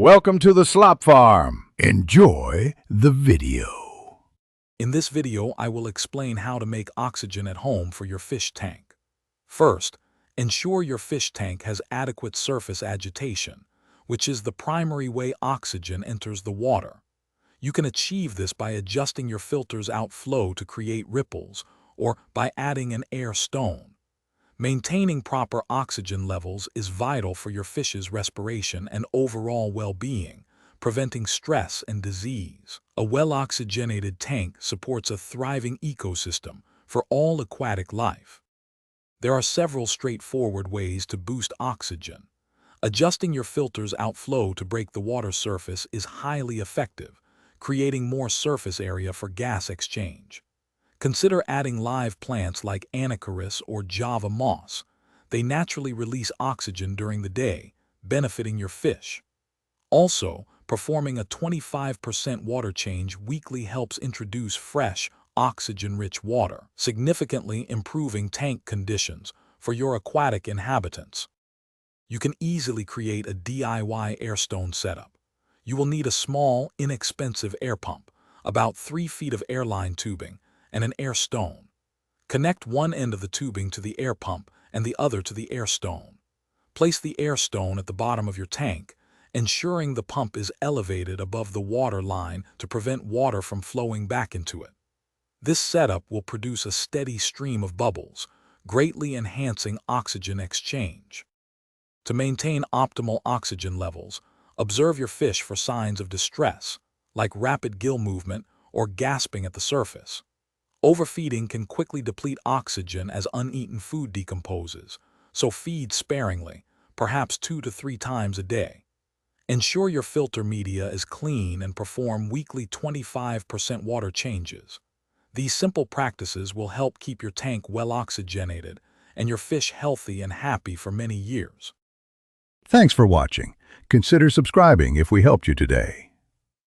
Welcome to the slop farm. Enjoy the video. In this video, I will explain how to make oxygen at home for your fish tank. First, ensure your fish tank has adequate surface agitation, which is the primary way oxygen enters the water. You can achieve this by adjusting your filter's outflow to create ripples, or by adding an air stone. Maintaining proper oxygen levels is vital for your fish's respiration and overall well-being, preventing stress and disease. A well-oxygenated tank supports a thriving ecosystem for all aquatic life. There are several straightforward ways to boost oxygen. Adjusting your filter's outflow to break the water surface is highly effective, creating more surface area for gas exchange. Consider adding live plants like Aquarium or Java moss. They naturally release oxygen during the day, benefiting your fish. Also, performing a 25% water change weekly helps introduce fresh, oxygen-rich water, significantly improving tank conditions for your aquatic inhabitants. You can easily create a DIY airstone setup. You will need a small, inexpensive air pump, about 3 feet of airline tubing, and an air stone. Connect one end of the tubing to the air pump and the other to the air stone. Place the air stone at the bottom of your tank, ensuring the pump is elevated above the water line to prevent water from flowing back into it. This setup will produce a steady stream of bubbles, greatly enhancing oxygen exchange. To maintain optimal oxygen levels, observe your fish for signs of distress, like rapid gill movement or gasping at the surface. Overfeeding can quickly deplete oxygen as uneaten food decomposes, so feed sparingly, perhaps 2 to 3 times a day. Ensure your filter media is clean and perform weekly 25% water changes. These simple practices will help keep your tank well oxygenated and your fish healthy and happy for many years. Thanks for watching. Consider subscribing if we helped you today.